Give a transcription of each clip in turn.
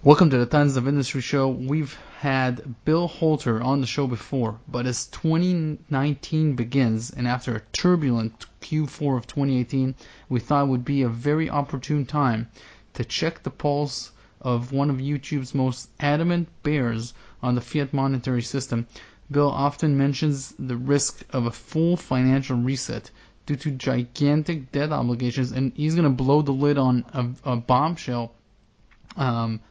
Welcome to the Tons of Industry Show. We've had Bill Holter on the show before, but as 2019 begins, and after a turbulent Q4 of 2018, we thought it would be a very opportune time to check the pulse of one of YouTube's most adamant bears on the fiat monetary system. Bill often mentions the risk of a full financial reset due to gigantic debt obligations, and he's going to blow the lid on a bombshell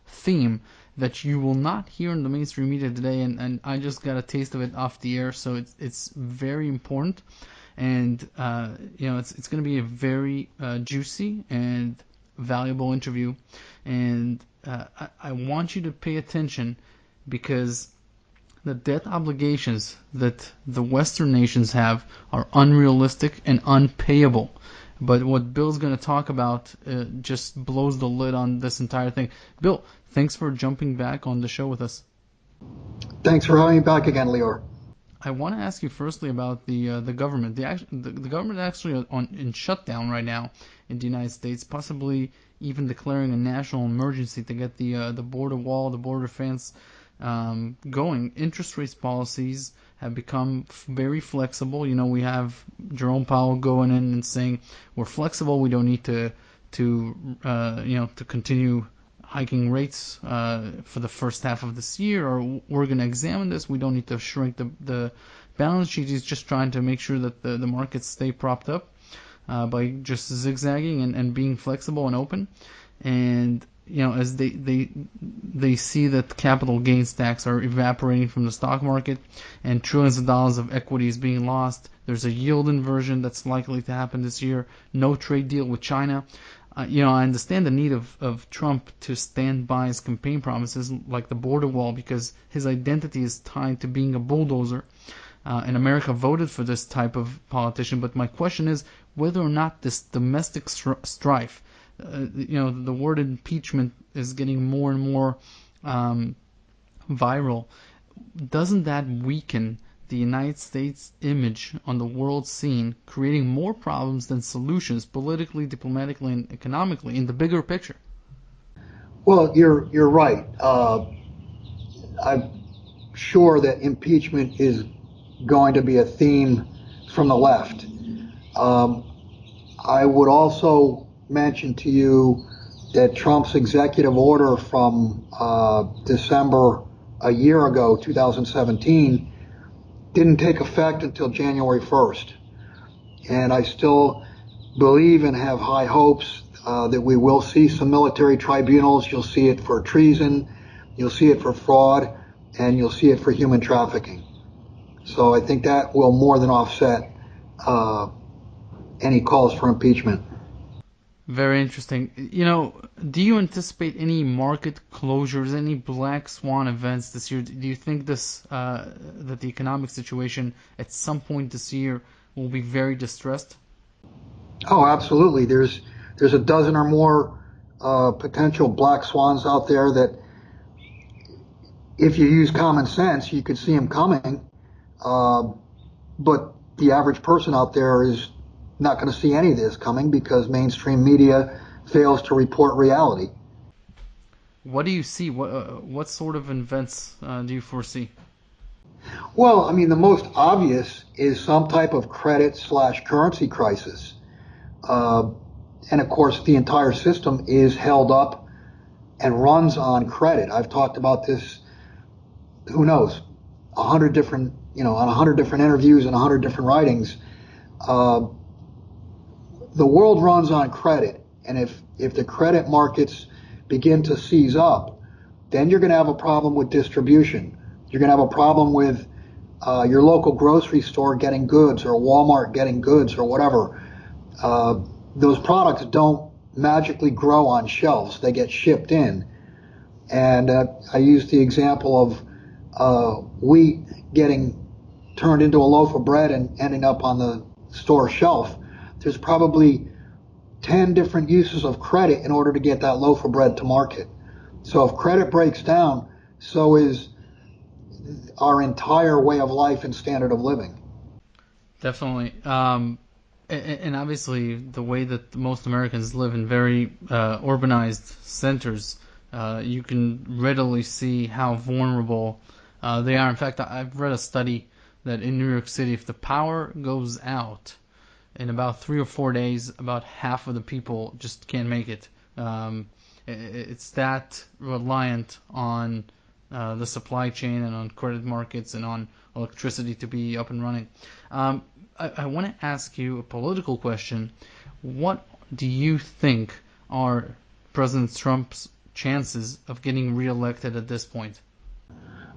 theme that you will not hear in the mainstream media today, and I just got a taste of it off the air, so it's very important, and it's going to be a very juicy and valuable interview, and I want you to pay attention because the debt obligations that the Western nations have are unrealistic and unpayable. But what Bill's going to talk about just blows the lid on this entire thing. Bill, thanks for jumping back on the show with us. Thanks for having me back again, Lior. I want to ask you firstly about the government. The government actually in shutdown right now in the United States, possibly even declaring a national emergency to get the border wall, the border fence going. Interest rates policies have become very flexible. You know, we have Jerome Powell going in and saying we're flexible. We don't need to continue hiking rates for the first half of this year, or we're going to examine this. We don't need to shrink the balance sheet. He's just trying to make sure that the markets stay propped up by just zigzagging and being flexible and open. And as they see that capital gains tax are evaporating from the stock market and trillions of dollars of equity is being lost. There's a yield inversion that's likely to happen this year. No trade deal with China. I understand the need of Trump to stand by his campaign promises like the border wall because his identity is tied to being a bulldozer. And America voted for this type of politician. But my question is whether or not this domestic strife, the word impeachment is getting more and more viral. Doesn't that weaken the United States image on the world scene, creating more problems than solutions politically, diplomatically, and economically in the bigger picture? Well, you're right. I'm sure that impeachment is going to be a theme from the left. I would also mention to you that Trump's executive order from December a year ago, 2017, didn't take effect until January 1st. And I still believe and have high hopes that we will see some military tribunals. You'll see it for treason, you'll see it for fraud, and you'll see it for human trafficking. So I think that will more than offset any calls for impeachment. Very interesting. Do you anticipate any market closures, any black swan events this year? Do you think that the economic situation at some point this year will be very distressed? Oh, absolutely. There's a dozen or more potential black swans out there that, if you use common sense, you could see them coming. But the average person out there is not going to see any of this coming because mainstream media fails to report reality. What do you see? What sort of events do you foresee? Well, I mean, the most obvious is some type of credit/currency crisis. And of course, the entire system is held up and runs on credit. I've talked about this, who knows, 100 different, on 100 different interviews and 100 different writings. The world runs on credit, and if the credit markets begin to seize up, then you're going to have a problem with distribution. You're going to have a problem with your local grocery store getting goods, or Walmart getting goods, or whatever. Those products don't magically grow on shelves. They get shipped in. And I used the example of wheat getting turned into a loaf of bread and ending up on the store shelf. There's probably 10 different uses of credit in order to get that loaf of bread to market. So if credit breaks down, so is our entire way of life and standard of living. Definitely. And obviously the way that most Americans live in very urbanized centers, you can readily see how vulnerable they are. In fact, I've read a study that in New York City, if the power goes out in about 3 or 4 days, about half of the people just can't make it. It's that reliant on the supply chain and on credit markets and on electricity to be up and running. I want to ask you a political question. What do you think are President Trump's chances of getting reelected at this point?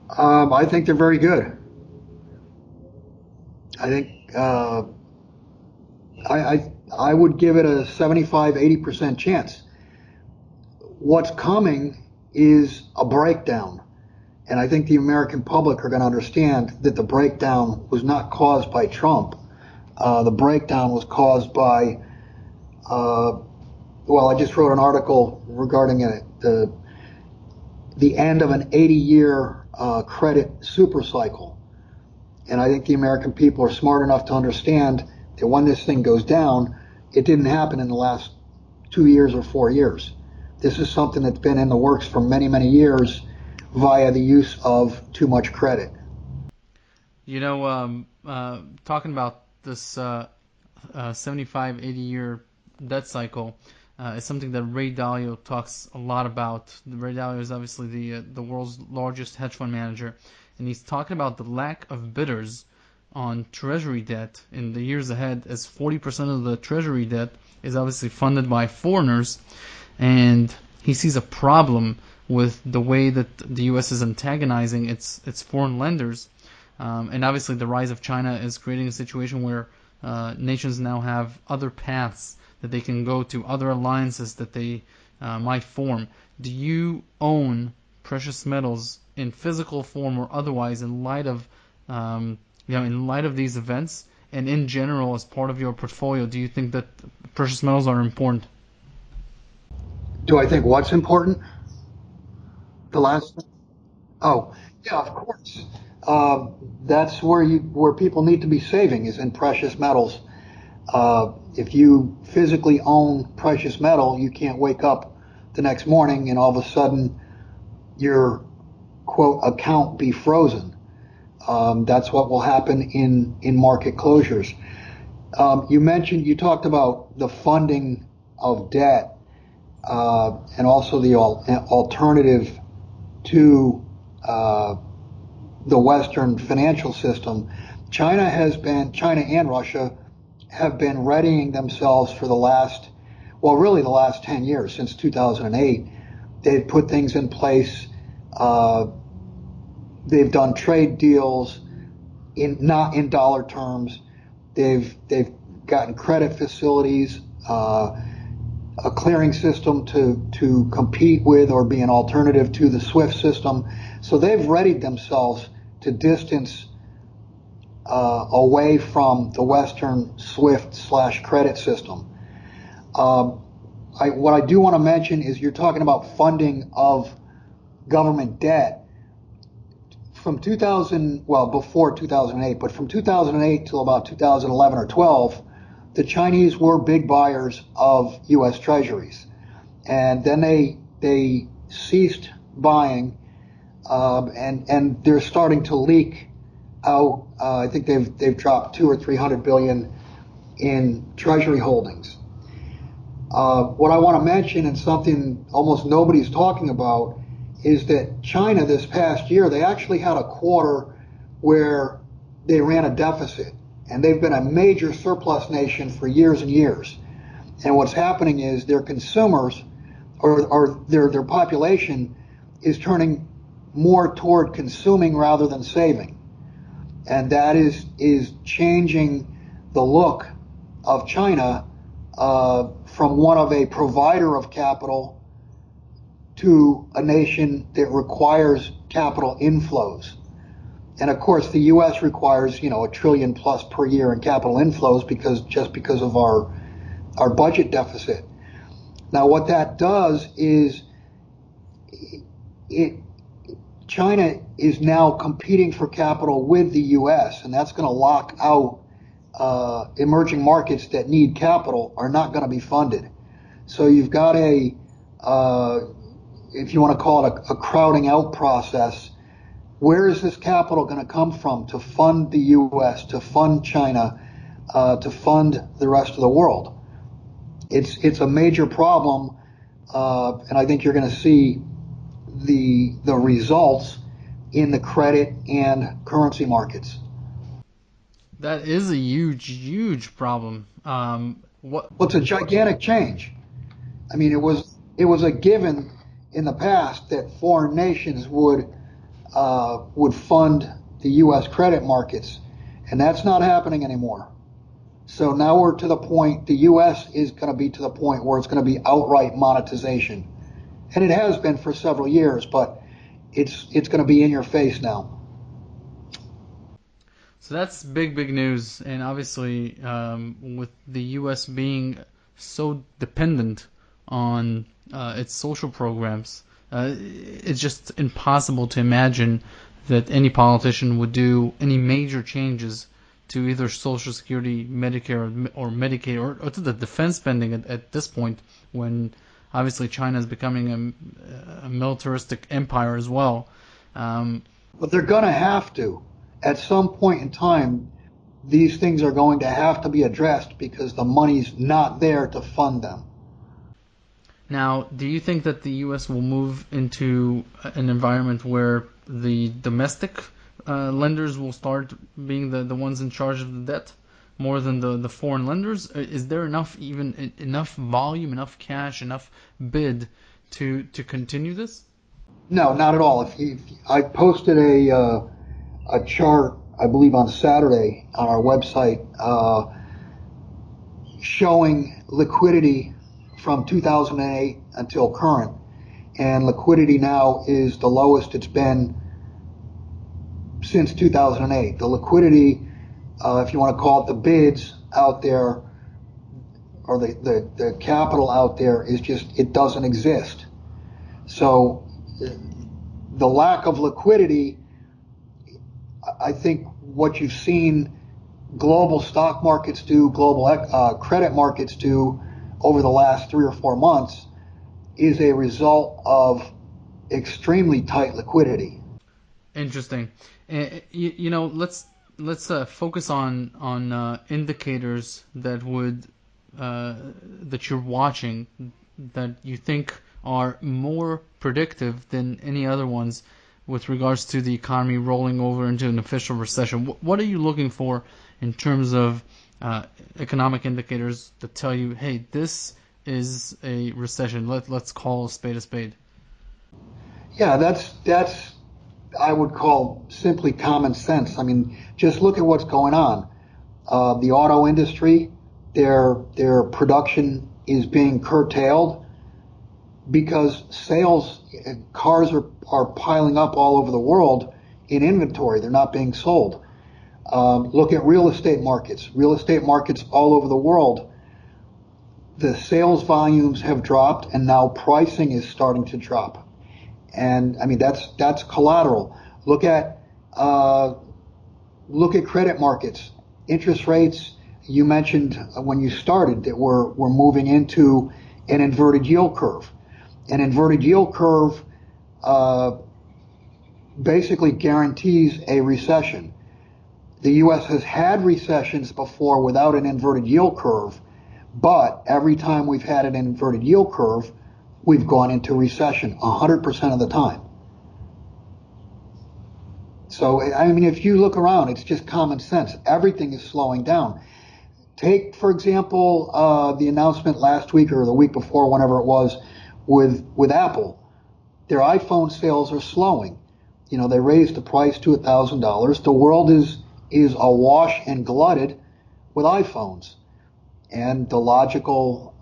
I think they're very good. I think I would give it a 75-80% chance. What's coming is a breakdown. And I think the American public are going to understand that the breakdown was not caused by Trump. The breakdown was caused by, well, I just wrote an article regarding the end of an 80-year credit super cycle. And I think the American people are smart enough to understand that when this thing goes down, it didn't happen in the last 2 years or 4 years. This is something that's been in the works for many, many years via the use of too much credit. You know, talking about this 75, 80-year debt cycle is something that Ray Dalio talks a lot about. Ray Dalio is obviously the world's largest hedge fund manager, and he's talking about the lack of bidders on treasury debt in the years ahead, as 40% of the treasury debt is obviously funded by foreigners, and he sees a problem with the way that the U.S. is antagonizing its foreign lenders. And obviously the rise of China is creating a situation where nations now have other paths that they can go to, other alliances that they might form. Do you own precious metals in physical form or otherwise in light of in light of these events, and in general as part of your portfolio? Do you think that precious metals are important? Do I think what's important? The last thing? Oh, yeah, of course. That's where people need to be saving, is in precious metals. If you physically own precious metal, you can't wake up the next morning and all of a sudden your quote account be frozen. That's what will happen in market closures. You talked about the funding of debt and also the alternative to the Western financial system. China and Russia have been readying themselves for the last 10 years, since 2008. They've put things in place. They've done trade deals not in dollar terms. They've gotten credit facilities, a clearing system to compete with or be an alternative to the SWIFT system. So they've readied themselves to distance away from the Western SWIFT/credit system. What I do want to mention is, you're talking about funding of government debt. From before 2008, but from 2008 till about 2011 or 12, the Chinese were big buyers of U.S. treasuries. And then they ceased buying, and they're starting to leak out. I think they've dropped 200 or 300 billion in treasury holdings. What I want to mention, and something almost nobody's talking about, is that China this past year, they actually had a quarter where they ran a deficit. And they've been a major surplus nation for years and years. And what's happening is their consumers, or their population, is turning more toward consuming rather than saving. And that is changing the look of China from one of a provider of capital to a nation that requires capital inflows. And of course, the U.S. requires, $1 trillion plus per year in capital inflows because of our budget deficit. Now, what that does is China is now competing for capital with the U.S., and that's going to lock out emerging markets that need capital are not going to be funded. So you've got if you want to call it a crowding out process. Where is this capital going to come from to fund the U.S., to fund China, to fund the rest of the world? It's a major problem, and I think you're going to see the results in the credit and currency markets. That is a huge problem. Well, it's a gigantic change. I mean, it was a given in the past that foreign nations would fund the U.S. credit markets, and that's not happening anymore. So now we're to the point, the U.S. is going to be to the point where it's going to be outright monetization. And it has been for several years, but it's going to be in your face now. So that's big news, and obviously with the U.S. being so dependent on its social programs, it's just impossible to imagine that any politician would do any major changes to either Social Security, Medicare, or Medicaid, or to the defense spending at this point, when obviously China is becoming a militaristic empire as well. But they're going to have to. At some point in time, these things are going to have to be addressed because the money's not there to fund them. Now, do you think that the U.S. will move into an environment where the domestic lenders will start being the ones in charge of the debt more than the foreign lenders? Is there enough volume, enough cash, enough bid to continue this? No, not at all. I posted a chart, I believe, on Saturday on our website showing liquidity from 2008 until current, and liquidity now is the lowest it's been since 2008. The liquidity, if you want to call it the bids out there, or the capital out there, is just, it doesn't exist. So the lack of liquidity, I think what you've seen global stock markets do, global credit markets do over the last 3 or 4 months is a result of extremely tight liquidity. Interesting. Let's focus on indicators that you're watching that you think are more predictive than any other ones with regards to the economy rolling over into an official recession. What are you looking for in terms of economic indicators that tell you, hey, this is a recession? Let's call a spade a spade. Yeah, that's I would call simply common sense. I mean, just look at what's going on. The auto industry, their production is being curtailed because cars are piling up all over the world in inventory. They're not being sold. Look at real estate markets. Real estate markets all over the world, the sales volumes have dropped, and now pricing is starting to drop. And I mean, that's collateral. Look at credit markets, interest rates. You mentioned when you started that we're moving into an inverted yield curve. An inverted yield curve basically guarantees a recession. The U.S. has had recessions before without an inverted yield curve, but every time we've had an inverted yield curve, we've gone into recession 100% of the time. So, I mean, if you look around, it's just common sense. Everything is slowing down. Take, for example, the announcement last week or the week before, whenever it was, with Apple. Their iPhone sales are slowing. You know, they raised the price to $1,000. The world is awash and glutted with iPhones. And the logical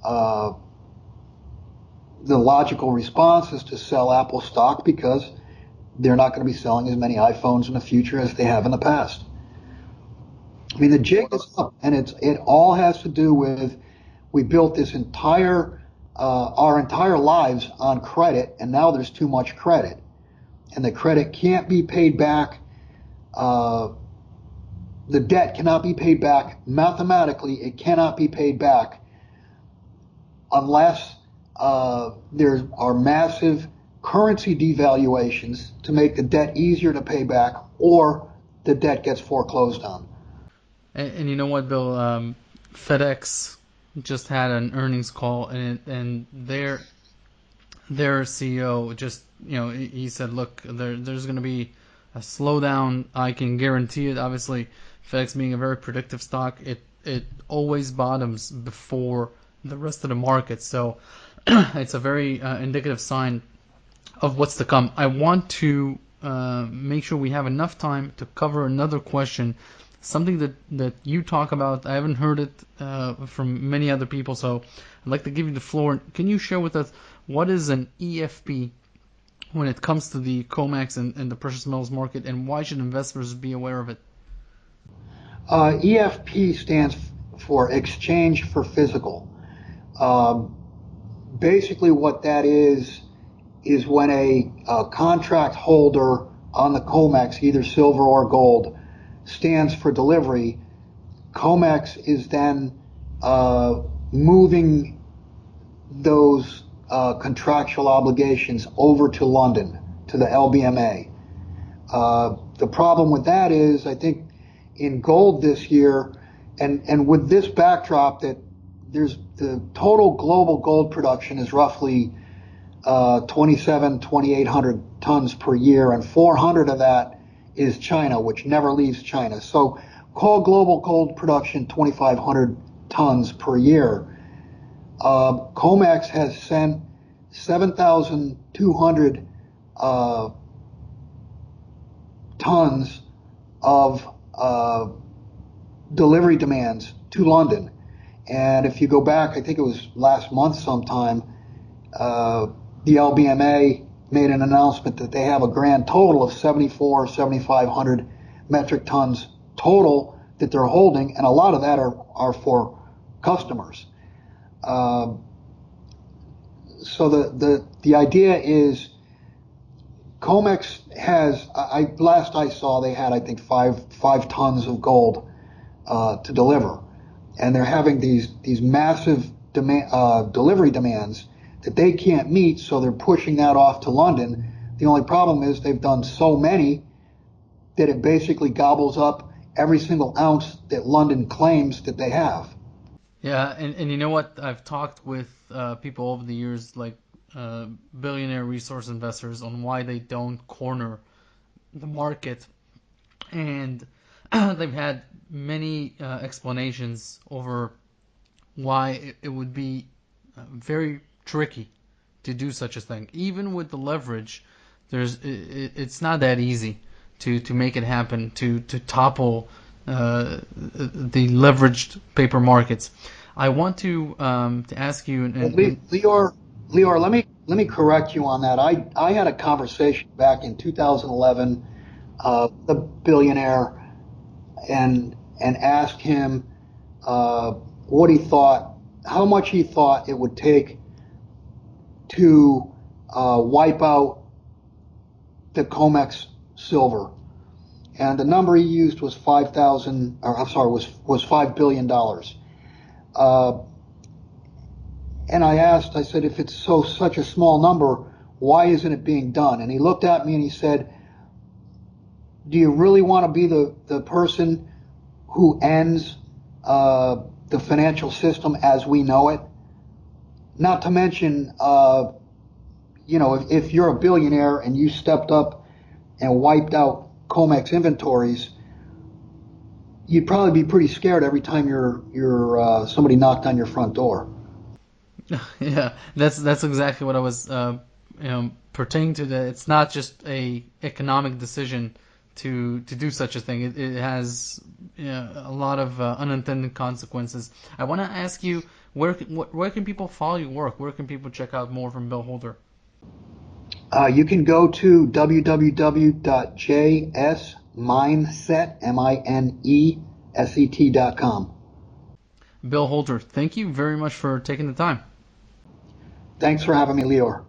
response is to sell Apple stock because they're not going to be selling as many iPhones in the future as they have in the past. I mean, the jig is up, and it all has to do with we built this our entire lives on credit, and now there's too much credit, and the credit can't be paid back. The debt cannot be paid back mathematically. It cannot be paid back unless there are massive currency devaluations to make the debt easier to pay back, or the debt gets foreclosed on. And you know what, Bill? FedEx just had an earnings call, and their CEO just, he said, look, there's going to be a slowdown. I can guarantee it. Obviously, FedEx being a very predictive stock, it always bottoms before the rest of the market. So it's a very indicative sign of what's to come. I want to make sure we have enough time to cover another question, something that you talk about. I haven't heard it from many other people, so I'd like to give you the floor. Can you share with us what is an EFP when it comes to the COMEX and the precious metals market, and why should investors be aware of it? EFP stands for exchange for physical. Basically what that is when a contract holder on the COMEX, either silver or gold, stands for delivery, COMEX is then moving those contractual obligations over to London, to the LBMA. The problem with that is, I think, in gold this year, and with this backdrop that there's the total global gold production is roughly 2,800 tons per year, and 400 of that is China, which never leaves China. So call global gold production 2,500 tons per year. COMEX has sent 7,200 tons of delivery demands to London. And if you go back, I think it was last month sometime, the LBMA made an announcement that they have a grand total of 7,500 metric tons total that they're holding, and a lot of that are for customers. So the idea is COMEX has, last I saw, they had, I think, five tons of gold to deliver. And they're having these massive delivery demands that they can't meet, so they're pushing that off to London. The only problem is they've done so many that it basically gobbles up every single ounce that London claims that they have. Yeah, and you know what? I've talked with people over the years, like billionaire resource investors, on why they don't corner the market. And they've had many explanations over why it would be very tricky to do such a thing. Even with the leverage, it's not that easy to make it happen, to topple the leveraged paper markets. I want to ask you. Lior, let me correct you on that. I had a conversation back in 2011, the billionaire, and asked him what he thought, how much he thought it would take to wipe out the COMEX silver, and the number he used was $5 billion. And I said, if it's such a small number, why isn't it being done? And he looked at me and he said, do you really want to be the person who ends the financial system as we know it? Not to mention, if you're a billionaire and you stepped up and wiped out COMEX inventories, you'd probably be pretty scared every time somebody knocked on your front door. Yeah, that's exactly what I was pertaining to. That it's not just a economic decision to do such a thing. It has a lot of unintended consequences. I want to ask you, where can people follow your work? Where can people check out more from Bill Holter? You can go to www.jsmindset.com. Bill Holter, thank you very much for taking the time. Thanks for having me, Lior.